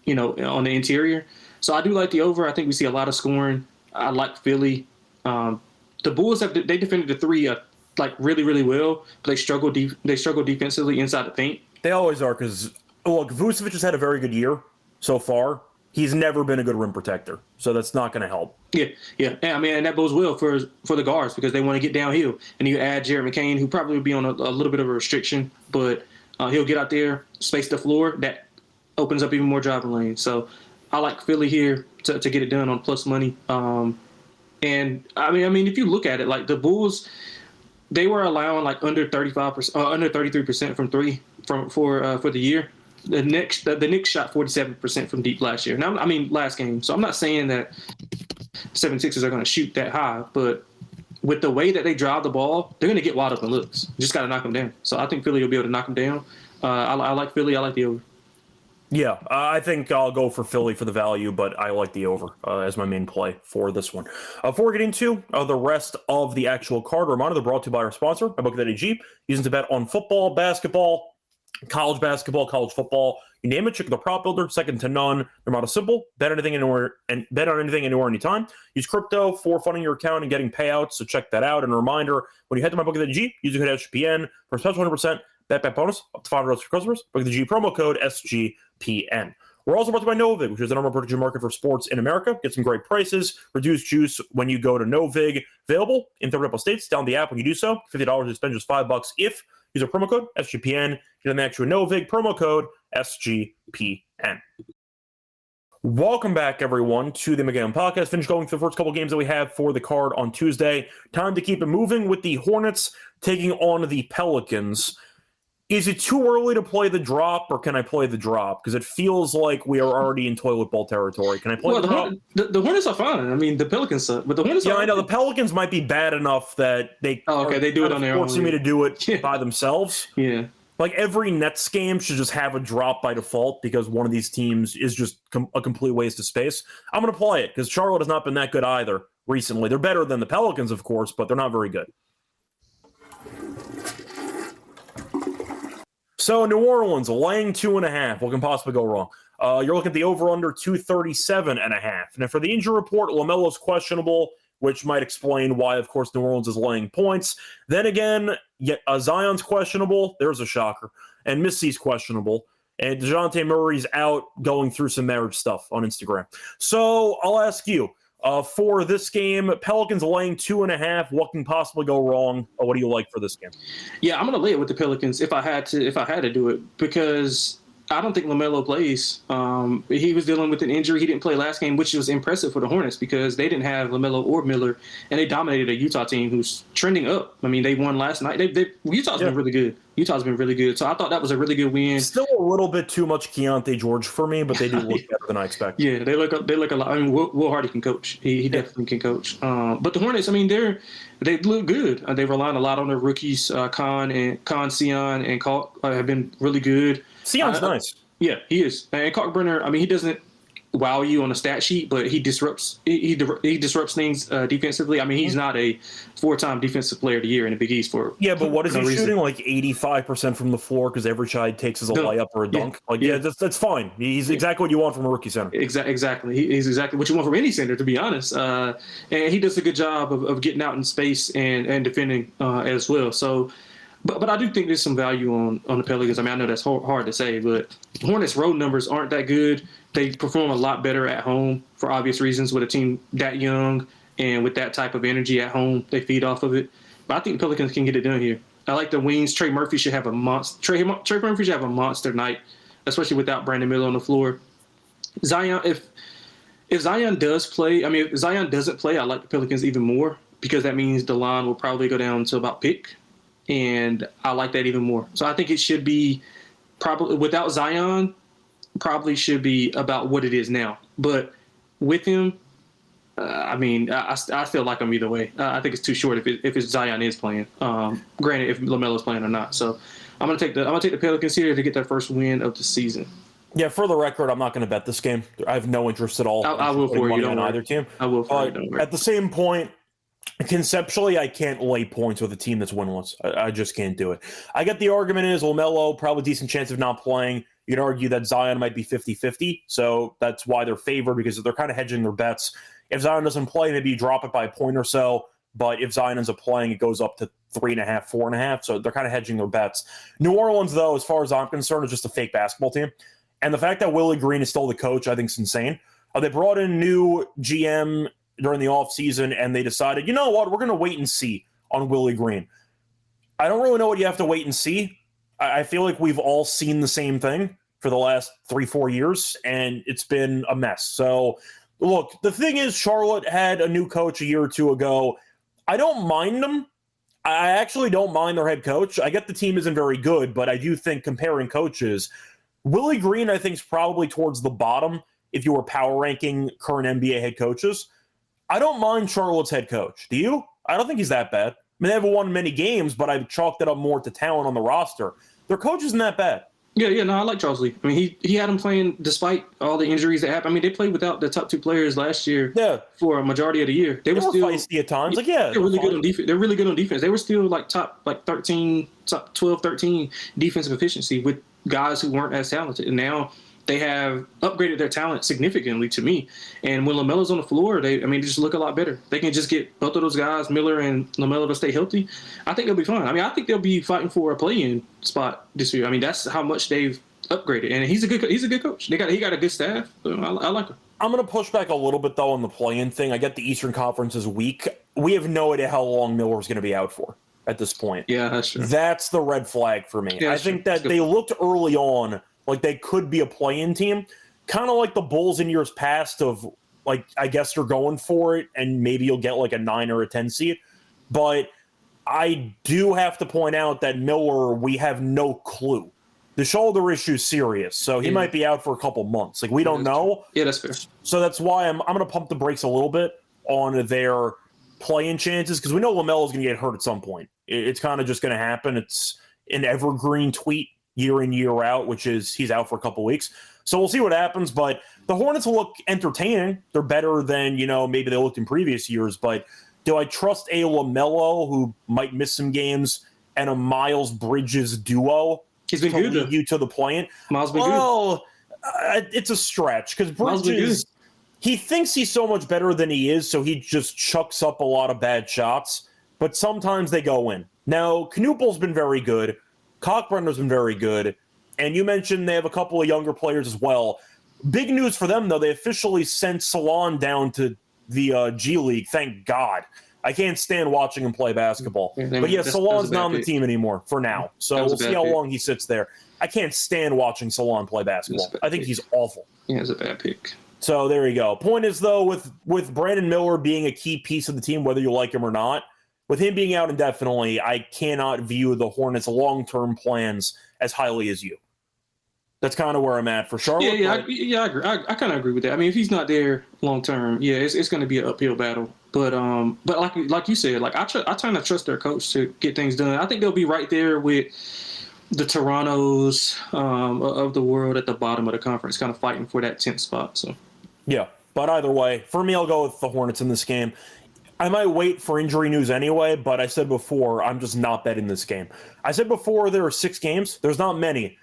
on the interior. So I do like the over. I think we see a lot of scoring. I like Philly. The Bulls they defended the three like really, really well, but they struggle defensively inside the paint. They always are because, look, Vucevic has had a very good year so far. He's never been a good rim protector, so that's not going to help. Yeah. And that bodes well for the guards because they want to get downhill. And you add Jared McCain, who probably would be on a little bit of a restriction, but he'll get out there, space the floor. That opens up even more driving lanes. So I like Philly here to get it done on plus money. And I mean, if you look at it, like the Bulls, they were allowing like under 35%, under 33% from three for the year. The Knicks shot 47% from deep last year. Now, last game. So I'm not saying that 76ers are going to shoot that high, but with the way that they drive the ball, they're going to get wide open looks. You just got to knock them down. So I think Philly will be able to knock them down. I like Philly. I like the over. Yeah, I think I'll go for Philly for the value, but I like the over as my main play for this one. Before we get into the rest of the actual card, reminder, they're brought to you by our sponsor, MyBookie.ag. Using to bet on football, basketball, college basketball, college football, you name it. Check the prop builder, second to none. They're model simple. Bet anything anywhere and bet on anything anywhere, anytime. Use crypto for funding your account and getting payouts. So check that out. And a reminder: when you head to MyBookie.ag, use the code SGPN for a special 100% bet bonus up to $5 for customers. MyBookie.ag promo code SGPN. We're also brought to you by Novig, which is the number one prediction market for sports in America. Get some great prices, reduced juice when you go to Novig. Available in 30 states. Download the app when you do so. $50 to spend just $5 if use our promo code SGPN. Get an extra Novig promo code SGPN. Welcome back, everyone, to the McGowan Podcast. Finished going through the first couple games that we have for the card on Tuesday. Time to keep it moving with the Hornets taking on the Pelicans. Is it too early to play the drop, or can I play the drop? Because it feels like we are already in toilet bowl territory. Can I play the drop? The Hornets are fine. I mean, the Pelicans suck, but the Hornets are I know. The Pelicans might be bad enough that they they do it on their own. Forcing me to do it by themselves. Yeah. Like every Nets game should just have a drop by default because one of these teams is just a complete waste of space. I'm going to play it because Charlotte has not been that good either recently. They're better than the Pelicans, of course, but they're not very good. So New Orleans laying 2.5. What can possibly go wrong? You're looking at the over-under 237.5. Now for the injury report, LaMelo's questionable, which might explain why, of course, New Orleans is laying points. Then again, Zion's questionable. There's a shocker. And Missy's questionable. And DeJounte Murray's out going through some marriage stuff on Instagram. So I'll ask you, for this game, Pelicans laying 2.5. What can possibly go wrong? What do you like for this game? Yeah, I'm going to lay it with the Pelicans if I had to do it, because I don't think LaMelo plays. He was dealing with an injury. He didn't play last game, which was impressive for the Hornets because they didn't have LaMelo or Miller, and they dominated a Utah team who's trending up. I mean, they won last night. Utah's been really good. Utah's been really good. So I thought that was a really good win. Still a little bit too much Keontae George for me, but they do look better than I expected. Yeah, they look a lot. I mean, Will Hardy can coach. He definitely can coach. But the Hornets, I mean, they look good. They rely a lot on their rookies. Sion, and Kalk have been really good. Sion's nice. Yeah, he is. And Kalkbrenner, I mean, he doesn't wow you on a stat sheet, but he disrupts things defensively. I mean, he's not a 4-time defensive player of the year in the Big East for but what is he shooting? Like 85% from the floor because every shot he takes is a layup or a dunk. That's fine. He's exactly what you want from a rookie center. Exactly. He's exactly what you want from any center, to be honest. And he does a good job of getting out in space and defending as well. So. But I do think there's some value on the Pelicans. I mean, I know that's hard to say, but Hornets' road numbers aren't that good. They perform a lot better at home for obvious reasons with a team that young and with that type of energy at home. They feed off of it. But I think the Pelicans can get it done here. I like the wings. Trey Murphy should have a monster. Trey Murphy should have a monster night, especially without Brandon Miller on the floor. Zion, if Zion does play, I mean, if Zion doesn't play, I like the Pelicans even more because that means the line will probably go down to about pick. And I like that even more. So I think it should be probably without Zion, probably should be about what it is now. But with him, I feel like I'm either way. I think it's too short if it's Zion is playing. Granted, if LaMelo's playing or not. So I'm gonna take the Pelicans here to get their first win of the season. Yeah, for the record, I'm not going to bet this game. I have no interest at all. I will for you. Don't worry. Either team. I will for you. Don't worry. At the same point, conceptually, I can't lay points with a team that's winless. I just can't do it. I get the argument is LaMelo, probably decent chance of not playing. You could argue that Zion might be 50-50, so that's why they're favored, because they're kind of hedging their bets. If Zion doesn't play, maybe you drop it by a point or so, but if Zion ends up playing, it goes up to 3.5, 4.5, so they're kind of hedging their bets. New Orleans, though, as far as I'm concerned, is just a fake basketball team. And the fact that Willie Green is still the coach, I think is insane. They brought in new GM during the offseason, and they decided, you know what, we're going to wait and see on Willie Green. I don't really know what you have to wait and see. I feel like we've all seen the same thing for the last 3-4 years, and it's been a mess. So, look, the thing is, Charlotte had a new coach a year or two ago. I don't mind them. I actually don't mind their head coach. I get the team isn't very good, but I do think comparing coaches, Willie Green, I think, is probably towards the bottom if you were power ranking current NBA head coaches. I don't mind Charlotte's head coach. Do you? I don't think he's that bad. I mean, they haven't won many games, but I've chalked it up more to talent on the roster. Their coach isn't that bad. Yeah, no, I like Charles Lee. I mean, he had him playing despite all the injuries that happened. I mean, they played without the top two players last year for a majority of the year. They were still feisty at times. They're really good on defense. They're really good on defense. They were still top 13, top 12, 13 defensive efficiency with guys who weren't as talented. And now they have upgraded their talent significantly to me. And when LaMelo's on the floor, they just look a lot better. They can just get both of those guys, Miller and LaMelo, to stay healthy. I think they'll be fine. I mean, I think they'll be fighting for a play-in spot this year. I mean, that's how much they've upgraded. And he's a good coach. He got a good staff. I like him. I'm going to push back a little bit, though, on the play-in thing. I get the Eastern Conference is weak. We have no idea how long Miller's going to be out for at this point. Yeah, that's true. That's the red flag for me. Yeah, I think that they looked early on like they could be a play-in team, kind of like the Bulls in years past of, like, I guess they're going for it, and maybe you'll get like a 9 or a 10 seed. But I do have to point out that Miller, we have no clue. The shoulder issue is serious, so he might be out for a couple months. Like, we don't know. Yeah, that's fair. So that's why I'm going to pump the brakes a little bit on their play-in chances, because we know LaMelo's going to get hurt at some point. It's kind of just going to happen. It's an evergreen tweet year in, year out, which is he's out for a couple weeks. So we'll see what happens, but the Hornets look entertaining. They're better than, maybe they looked in previous years, but do I trust a LaMelo, who might miss some games, and a Miles Bridges duo He's been to good, lead you to the play-in? Miles been good. It's a stretch, because Bridges, he thinks he's so much better than he is, so he just chucks up a lot of bad shots, but sometimes they go in. Now, Knoopel's been very good. Cockbrenner's been very good. And you mentioned they have a couple of younger players as well. Big news for them, though. They officially sent Salon down to the G League. Thank God. I can't stand watching him play basketball. But yeah, Salon's not on the team anymore for now. So we'll see how long he sits there. I can't stand watching Salon play basketball. I think he's awful. Yeah, it's a bad pick. So there you go. Point is, though, with Brandon Miller being a key piece of the team, whether you like him or not, with him being out indefinitely, I cannot view the Hornets' long-term plans as highly as you. That's kind of where I'm at for Charlotte. I agree. I kind of agree with that. I mean, if he's not there long-term, it's going to be an uphill battle. But like you said, like I try to trust their coach to get things done. I think they'll be right there with the Torontos of the world at the bottom of the conference, kind of fighting for that 10th spot. So yeah, but either way, for me, I'll go with the Hornets in this game. I might wait for injury news anyway, but I said before, I'm just not betting this game. I said before there are 6 games. There's not many.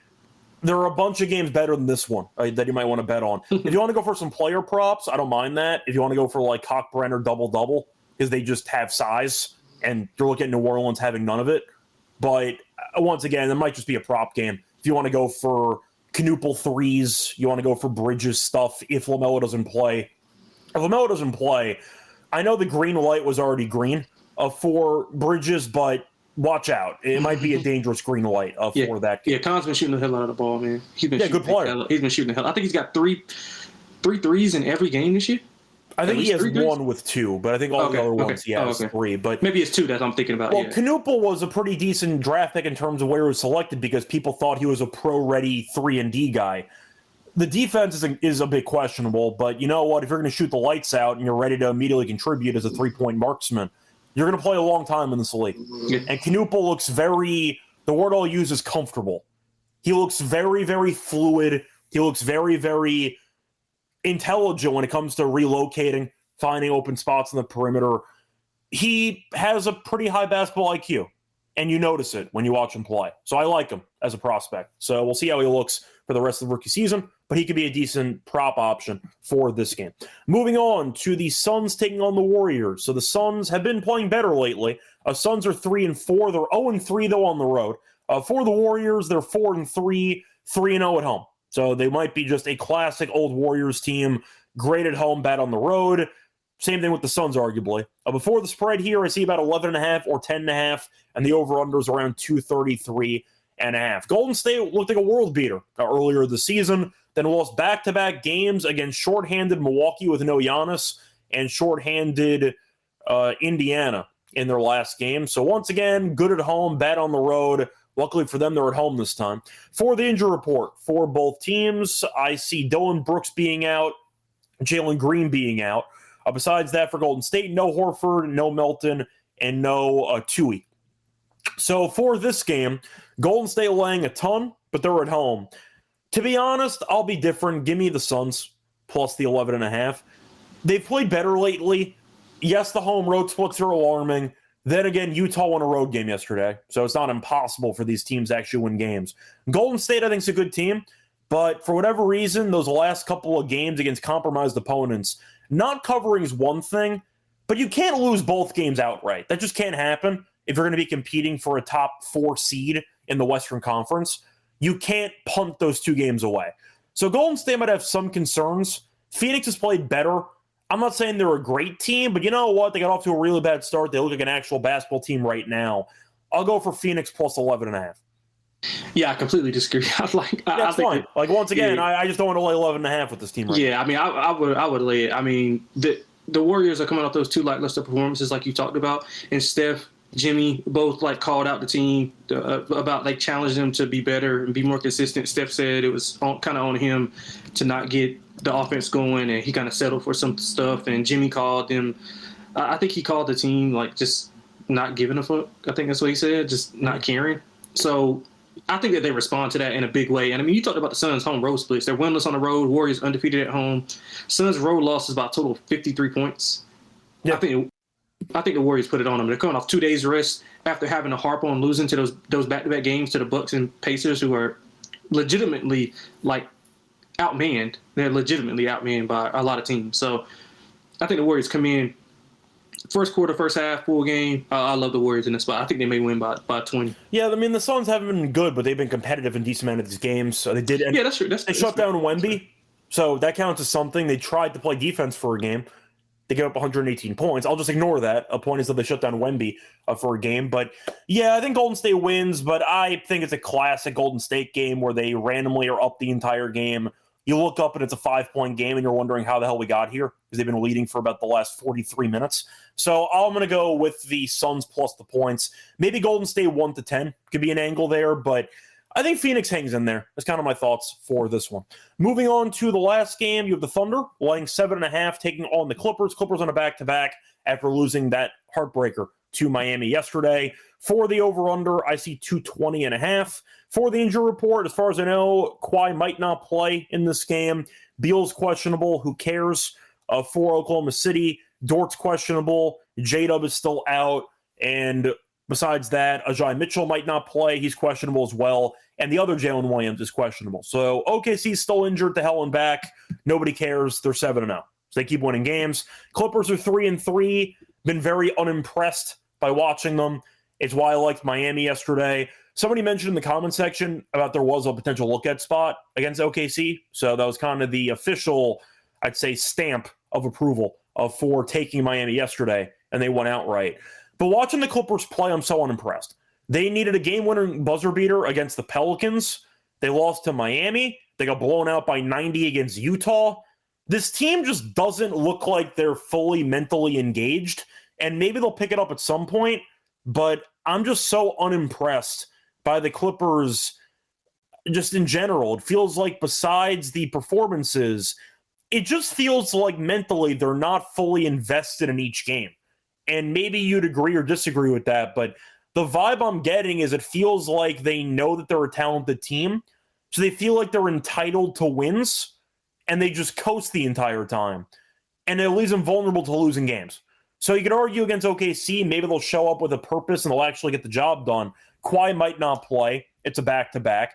There are a bunch of games better than this one that you might want to bet on. If you want to go for some player props, I don't mind that. If you want to go for like Cockbrenner double-double, because they just have size, and you're looking at New Orleans having none of it. But once again, it might just be a prop game. If you want to go for Knoopel threes, you want to go for Bridges stuff if LaMelo doesn't play. If LaMelo doesn't play, I know the green light was already green for Bridges, but watch out. It might be a dangerous green light for that game. Yeah, Khan's been shooting the hell out of the ball, man. He's been good player. He's been shooting the hell. I think he's got three threes in every game this year. I think he has one with 2, but I think all the other ones he has 3. But maybe it's 2 that I'm thinking about. Well, Knoopel was a pretty decent draft pick in terms of where he was selected because people thought he was a pro-ready 3-and-D guy. The defense is a bit questionable, but you know what? If you're going to shoot the lights out and you're ready to immediately contribute as a three-point marksman, you're going to play a long time in this league. Yeah. And Knuppel looks the word I'll use is comfortable. He looks very, very fluid. He looks very, very intelligent when it comes to relocating, finding open spots on the perimeter. He has a pretty high basketball IQ, and you notice it when you watch him play. So I like him as a prospect. So we'll see how he looks for the rest of the rookie season, but he could be a decent prop option for this game. Moving on to the Suns taking on the Warriors. So the Suns have been playing better lately. Suns are 3-4. They're 0-3 though on the road. For the Warriors, they're 4-3, 3-0 at home. So they might be just a classic old Warriors team, great at home, bad on the road. Same thing with the Suns, arguably. Before the spread here, I see about 11.5 or 10.5, and the over-under is around 233.5. Golden State looked like a world beater earlier this season, then lost back-to-back games against shorthanded Milwaukee with no Giannis and shorthanded Indiana in their last game. So once again, good at home, bad on the road. Luckily for them, they're at home this time. For the injury report for both teams, I see Dillon Brooks being out, Jalen Green being out. Besides that, for Golden State, no Horford, no Melton, and no Tui. So for this game, Golden State laying a ton, but they're at home. To be honest, I'll be different. Give me the Suns plus the 11.5. They've played better lately. Yes, the home road splits are alarming. Then again, Utah won a road game yesterday, so it's not impossible for these teams to actually win games. Golden State, I think, is a good team, but for whatever reason, those last couple of games against compromised opponents, not covering is one thing, but you can't lose both games outright. That just can't happen if you're going to be competing for a top 4 seed in the Western Conference. You can't punt those 2 games away. So Golden State might have some concerns. Phoenix has played better. I'm not saying they're a great team, but you know what? They got off to a really bad start. They look like an actual basketball team right now. I'll go for Phoenix plus 11.5. Yeah, I completely disagree. That's fine. Once again, yeah. I just don't want to lay 11.5 with this team right now. I mean, I would lay it. I mean, the Warriors are coming off those 2 lackluster performances like you talked about, and Steph, Jimmy both called out the team about challenged them to be better and be more consistent. Steph said it was kind of on him to not get the offense going, and he kind of settled for some stuff. And Jimmy called them. I think he called the team just not giving a fuck. I think that's what he said, just not caring. So I think that they respond to that in a big way. And I mean, you talked about the Suns' home road splits. They're winless on the road. Warriors undefeated at home. Suns' road loss is about a total of 53 points. Yeah. I think the Warriors put it on them. They're coming off 2 days rest after having to harp on losing to those back-to-back games to the Bucks and Pacers, who are legitimately outmanned. They're legitimately outmanned by a lot of teams. So I think the Warriors come in first quarter, first half, full game. I love the Warriors in this spot. I think they may win by 20. Yeah, I mean, the Suns haven't been good, but they've been competitive in a decent amount of these games. So they did. Yeah, that's true. They shut down Wemby, so that counts as something. They tried to play defense for a game. They gave up 118 points. I'll just ignore that. A point is that they shut down Wemby for a game. But, yeah, I think Golden State wins, but I think it's a classic Golden State game where they randomly are up the entire game. You look up and it's a 5-point game, and you're wondering how the hell we got here because they've been leading for about the last 43 minutes. So I'm going to go with the Suns plus the points. Maybe Golden State 1-10 could be an angle there, but I think Phoenix hangs in there. That's kind of my thoughts for this one. Moving on to the last game, you have the Thunder laying 7.5, taking on the Clippers. Clippers on a back-to-back after losing that heartbreaker to Miami yesterday. For the over-under, I see 220.5. For the injury report, as far as I know, Kawhi might not play in this game. Beal's questionable. Who cares? For Oklahoma City, Dort's questionable. J-Dub is still out. And besides that, Ajay Mitchell might not play. He's questionable as well. And the other Jalen Williams is questionable. So OKC's still injured to hell and back. Nobody cares. They're 7-0. So they keep winning games. Clippers are 3-3. Been very unimpressed by watching them. It's why I liked Miami yesterday. Somebody mentioned in the comment section about there was a potential look-at spot against OKC. So that was kind of the official, I'd say, stamp of approval for taking Miami yesterday, and they went outright. But watching the Clippers play, I'm so unimpressed. They needed a game-winning buzzer beater against the Pelicans. They lost to Miami. They got blown out by 90 against Utah. This team just doesn't look like they're fully mentally engaged, and maybe they'll pick it up at some point, but I'm just so unimpressed by the Clippers. just in general. It feels like besides the performances, it just feels like mentally they're not fully invested in each game. And maybe you'd agree or disagree with that, but the vibe I'm getting is it feels like they know that they're a talented team, so they feel like they're entitled to wins, and they just coast the entire time. And it leaves them vulnerable to losing games. So you could argue against OKC, maybe they'll show up with a purpose and they'll actually get the job done. Kawhi might not play. It's a back-to-back.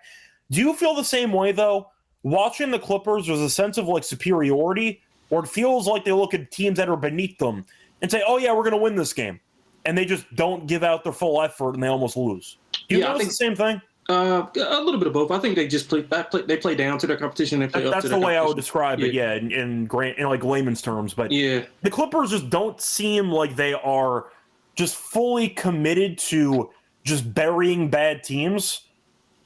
Do you feel the same way, though? Watching the Clippers, there's a sense of like superiority, or it feels like they look at teams that are beneath them and say, oh yeah, we're going to win this game. And they just don't give out their full effort and they almost lose. Do you notice the same thing? A little bit of both. I think they just play down to their competition. They play up to their competition. That's the way I would describe it, in like layman's terms. But yeah, the Clippers just don't seem like they are just fully committed to just burying bad teams.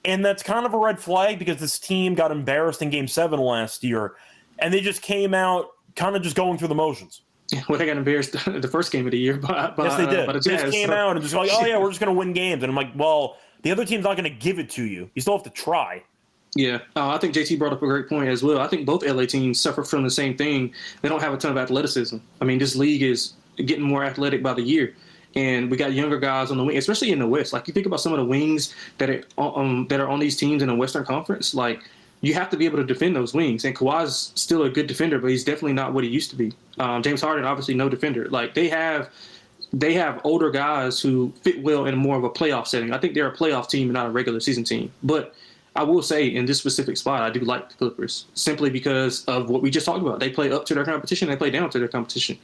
And that's kind of a red flag because this team got embarrassed in Game 7 last year. And they just came out kind of just going through the motions. Well, they got embarrassed the first game of the year. Yes, they did. They just came out and just like, oh, yeah, we're just going to win games. And I'm like, well, the other team's not going to give it to you. You still have to try. Yeah, I think JT brought up a great point as well. I think both LA teams suffer from the same thing. They don't have a ton of athleticism. I mean, this league is getting more athletic by the year. And we got younger guys on the wing, especially in the West. Like, you think about some of the wings that are on these teams in the Western Conference. Like, you have to be able to defend those wings. And Kawhi's still a good defender, but he's definitely not what he used to be. James Harden, obviously, no defender. Like, they have older guys who fit well in more of a playoff setting. I think they're a playoff team and not a regular season team. But I will say, in this specific spot, I do like the Clippers simply because of what we just talked about. They play up to their competition. They play down to their competition.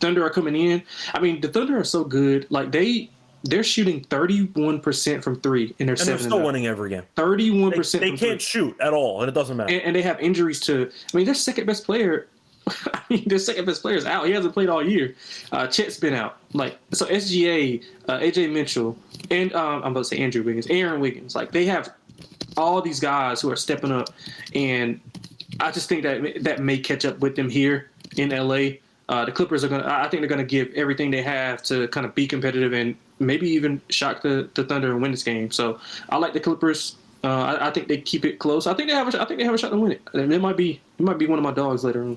Thunder are coming in. I mean, the Thunder are so good. Like, they're shooting 31% from three in their 7-0. And they're still winning every game. 31%. They can't shoot at all, and it doesn't matter. And they have injuries to. I mean, their second best player. Their second best player is out. He hasn't played all year. Chet's been out. Like, so SGA, AJ Mitchell, and I'm about to say Andrew Wiggins, Aaron Wiggins. Like, they have all these guys who are stepping up, and I just think that may catch up with them here in LA. The Clippers I think they're gonna give everything they have to kind of be competitive and maybe even shock the Thunder and win this game. So I like the Clippers. I think they keep it close. I think they have a shot to win it. And it might be one of my dogs later on.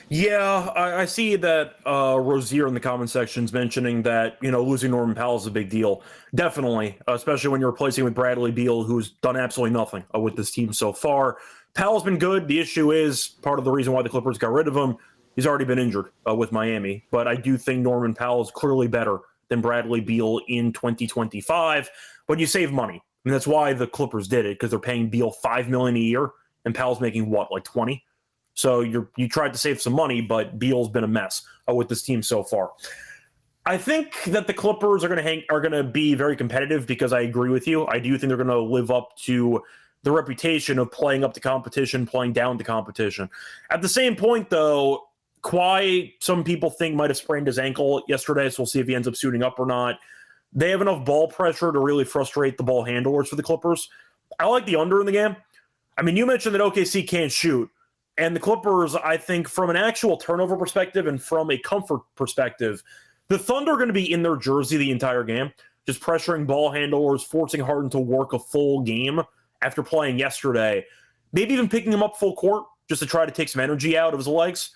Yeah, I see that Rozier in the comment section is mentioning that, losing Norman Powell is a big deal. Definitely, especially when you're replacing with Bradley Beal, who's done absolutely nothing with this team so far. Powell's been good. The issue is part of the reason why the Clippers got rid of him. He's already been injured with Miami. But I do think Norman Powell is clearly better than Bradley Beal in 2025. But you save money. And that's why the Clippers did it, because they're paying Beal $5 million a year, and Powell's making what, like 20? So you tried to save some money, but Beal's been a mess with this team so far. I think that the Clippers are going to be very competitive because I agree with you. I do think they're going to live up to the reputation of playing up to competition, playing down to competition. At the same point, though, Kawhi, some people think might have sprained his ankle yesterday, so we'll see if he ends up suiting up or not. They have enough ball pressure to really frustrate the ball handlers for the Clippers. I like the under in the game. I mean, you mentioned that OKC can't shoot. And the Clippers, I think, from an actual turnover perspective and from a comfort perspective, the Thunder are going to be in their jersey the entire game, just pressuring ball handlers, forcing Harden to work a full game after playing yesterday, maybe even picking him up full court just to try to take some energy out of his legs.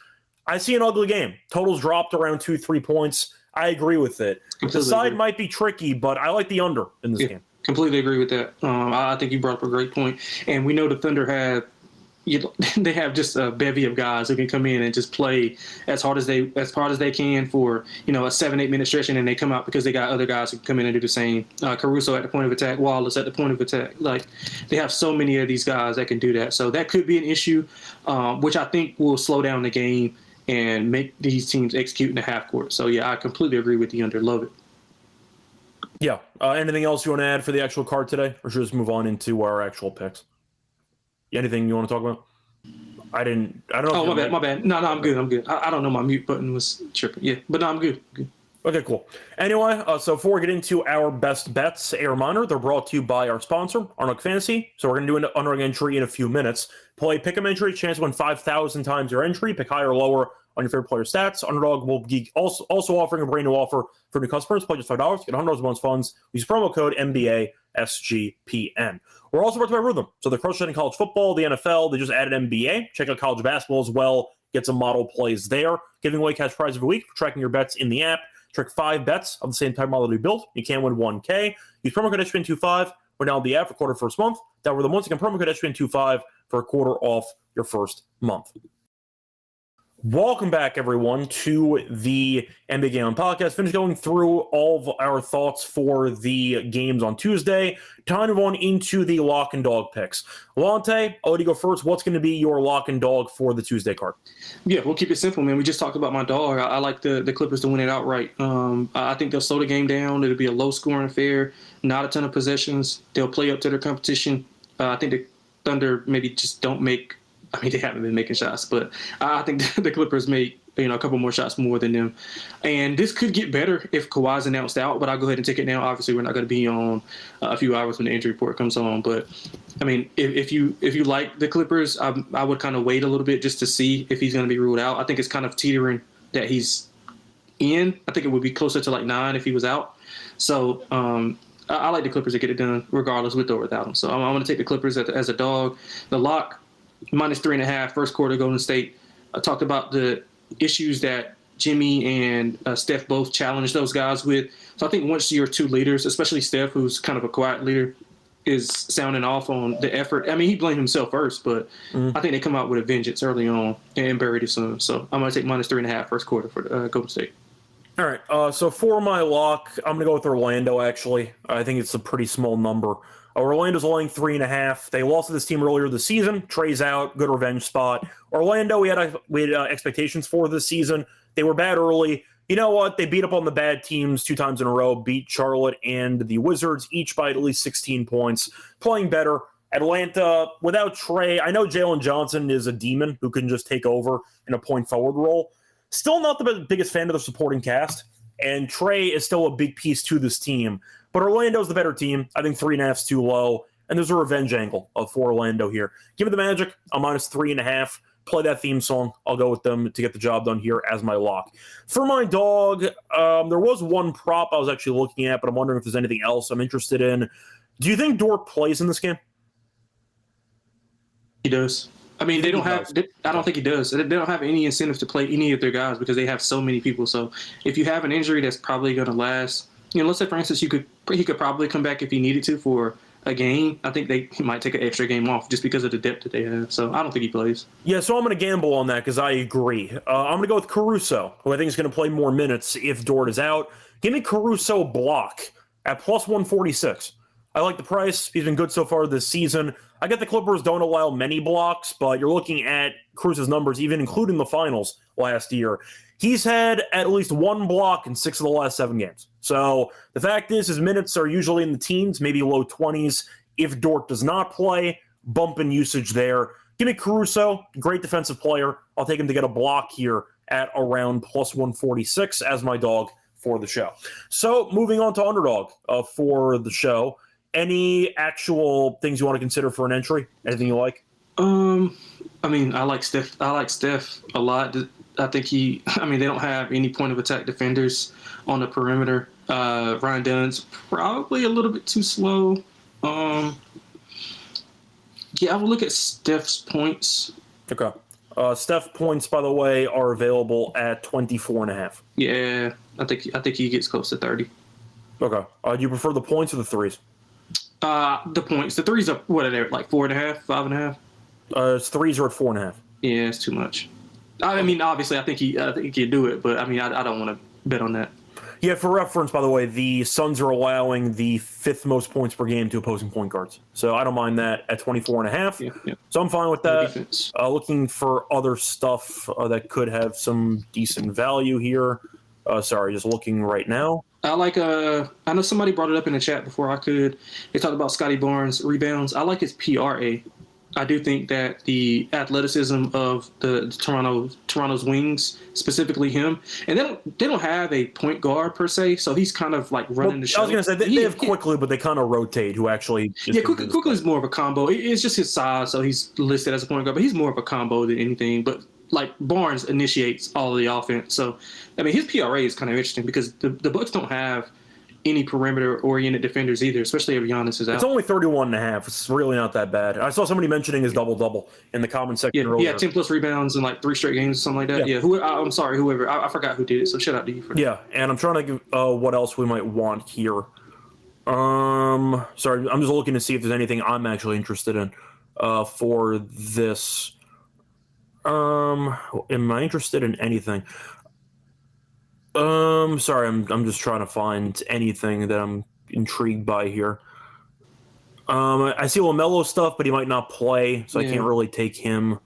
I see an ugly game. Totals dropped around 2-3 points. I agree with it. The side might be tricky, but I like the under in this game. Completely agree with that. I think you brought up a great point. And we know the Thunder have they have just a bevy of guys who can come in and just play as hard as they can for a 7-8 minute stretch, and then they come out because they got other guys who come in and do the same. Caruso at the point of attack, Wallace at the point of attack. Like, they have so many of these guys that can do that. So that could be an issue, which I think will slow down the game and make these teams execute in the half court. So yeah, I completely agree with the under. Love it. Yeah. Anything else you want to add for the actual card today, or should we just move on into our actual picks? Anything you want to talk about? I don't know. Oh, my bad. No, I'm good. I don't know. My mute button was tripping. Yeah, but no, I'm good. Okay, cool. Anyway, so before we get into our best bets, a reminder, they're brought to you by our sponsor, Arnold Fantasy. So we're going to do an underdog entry in a few minutes. Play pick 'em entry, chance to win 5,000 times your entry. Pick higher or lower on your favorite player stats. Underdog will be also offering a brand new offer for new customers. Play just $5, get $100 bonus funds. Use promo code NBA SGPN. We're also brought to by Rhythm. So they're crushing in college football, the NFL. They just added NBA. Check out college basketball as well. Get some model plays there. Giving away cash prize every week for tracking your bets in the app. Trick 5 bets of the same type model to be built. You can win $1K. Use promo code SGPN25 or download the app for quarter first month. That were the months you can promo code SGPN25 for a quarter off your first month. Welcome back, everyone, to the NBA Gambling Podcast. Finished going through all of our thoughts for the games on Tuesday. Time to run into the lock and dog picks. Alante, I'll let you go first. What's going to be your lock and dog for the Tuesday card? Yeah, we'll keep it simple, man. We just talked about my dog. I like the Clippers to win it outright. I think they'll slow the game down. It'll be a low-scoring affair, not a ton of possessions. They'll play up to their competition. I think the Thunder maybe just don't make – I mean, they haven't been making shots, but I think the Clippers make a couple more shots more than them. And this could get better if Kawhi's announced out, but I'll go ahead and take it now. Obviously, we're not going to be on a few hours when the injury report comes on. But, I mean, if you like the Clippers, I would kind of wait a little bit just to see if he's going to be ruled out. I think it's kind of teetering that he's in. I think it would be closer to like 9 if he was out. So I like the Clippers to get it done regardless with or without him. So I'm going to take the Clippers as a dog. The lock, -3.5, first quarter, Golden State. I talked about the issues that Jimmy and Steph both challenged those guys with. So I think once your two leaders, especially Steph, who's kind of a quiet leader, is sounding off on the effort. I mean, he blamed himself first, but I think they come out with a vengeance early on and buried it soon. So I'm going to take -3.5 first quarter for Golden State. All right, so for my lock, I'm going to go with Orlando, actually. I think it's a pretty small number. Orlando's laying 3.5. They lost to this team earlier this season. Trey's out, good revenge spot. Orlando, we had expectations for this season. They were bad early. You know what? They beat up on the bad teams 2 times in a row, beat Charlotte and the Wizards, each by at least 16 points. Playing better. Atlanta, without Trey, I know Jalen Johnson is a demon who can just take over in a point-forward role. Still not the biggest fan of the supporting cast, and Trey is still a big piece to this team. But Orlando's the better team. I think 3.5 is too low, and there's a revenge angle for Orlando here. Give me the Magic. I'm -3.5. Play that theme song. I'll go with them to get the job done here as my lock. For my dog, there was one prop I was actually looking at, but I'm wondering if there's anything else I'm interested in. Do you think Dort plays in this game? He does. I mean, I don't think he does. They don't have any incentive to play any of their guys because they have so many people. So if you have an injury that's probably going to last, let's say, for instance, he could probably come back if he needed to for a game. I think he might take an extra game off just because of the depth that they have. So I don't think he plays. Yeah, so I'm going to gamble on that because I agree. I'm going to go with Caruso, who I think is going to play more minutes if Dort is out. Give me Caruso block at +146. I like the price. He's been good so far this season. I get the Clippers don't allow many blocks, but you're looking at Caruso's numbers, even including the finals last year. He's had at least 1 block in 6 of the last 7 games. So the fact is his minutes are usually in the teens, maybe low 20s. If Dort does not play, bump in usage there. Give me Caruso, great defensive player. I'll take him to get a block here at around +146 as my dog for the show. So moving on to underdog for the show. Any actual things you want to consider for an entry? Anything you like? I mean, I like Steph. I like Steph a lot. I think they don't have any point of attack defenders on the perimeter. Ryan Dunn's probably a little bit too slow. I will look at Steph's points. Okay. Steph points, by the way, are available at 24.5. Yeah, I think he gets close to 30. Okay. Do you prefer the points or the threes? The points. The threes are, what are they, like 4.5, 5.5? Threes are at 4.5. Yeah, it's too much. I mean, obviously, I think he can do it, but I mean, I don't want to bet on that. Yeah, for reference, by the way, the Suns are allowing the 5th most points per game to opposing point guards. So I don't mind that at 24.5. Yeah. So I'm fine with that. Looking for other stuff that could have some decent value here. Just looking right now. I know somebody brought it up in the chat before I could. They talked about Scotty Barnes' rebounds. I like his PRA. I do think that the athleticism of the Toronto's wings, specifically him, and they don't have a point guard per se, so he's kind of like running the show. I was going to say, they have Quickly, but they kind of rotate who actually... Quickly is more of a combo. It's just his size, so he's listed as a point guard, but he's more of a combo than anything. But like Barnes initiates all of the offense. So, I mean, his PRA is kind of interesting because the Bucks don't have any perimeter-oriented defenders either, especially if Giannis is out. It's only 31.5. It's really not that bad. I saw somebody mentioning his double-double in the comment section earlier. Yeah, 10-plus rebounds in like 3 straight games or something like that. Yeah, I'm sorry, whoever. I forgot who did it, so shout out to you for that. Yeah, and I'm trying to give what else we might want here. Sorry, I'm just looking to see if there's anything I'm actually interested in for this. Am I interested in anything? Sorry, I'm just trying to find anything that I'm intrigued by here. I see LaMelo stuff, but he might not play, so I can't really take him.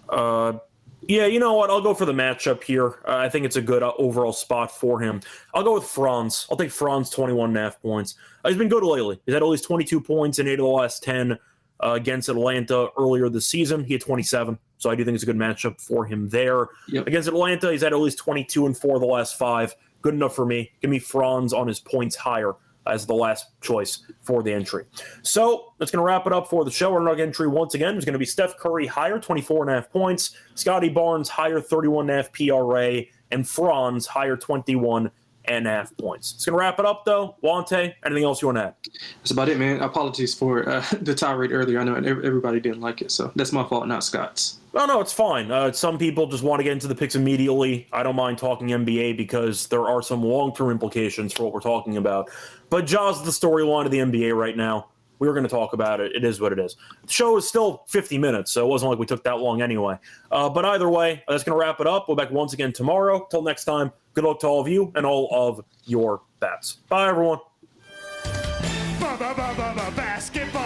Yeah, you know what? I'll go for the matchup here. I think it's a good overall spot for him. I'll go with Franz. I'll take Franz 21.5 points. He's been good lately. He's had at least 22 points in 8 of the last 10 against Atlanta earlier this season. He had 27, so I do think it's a good matchup for him there. Yep. Against Atlanta, he's had at least 22 and 4 of the last 5. Good enough for me. Give me Franz on his points higher as the last choice for the entry. So that's going to wrap it up for the show. Our underdog entry once again is going to be Steph Curry higher, 24.5 points, Scotty Barnes higher, 31.5 PRA, and Franz higher, 21.5 points. It's going to wrap it up, though. Wante, anything else you want to add? That's about it, man. Apologies for the tirade earlier. I know everybody didn't like it, so that's my fault, not Scott's. No, it's fine. Some people just want to get into the picks immediately. I don't mind talking NBA because there are some long-term implications for what we're talking about. But Jaws is the storyline of the NBA right now. We were going to talk about it. It is what it is. The show is still 50 minutes, so it wasn't like we took that long anyway. But either way, that's going to wrap it up. We'll be back once again tomorrow. Till next time, good luck to all of you and all of your bets. Bye, everyone. Basketball.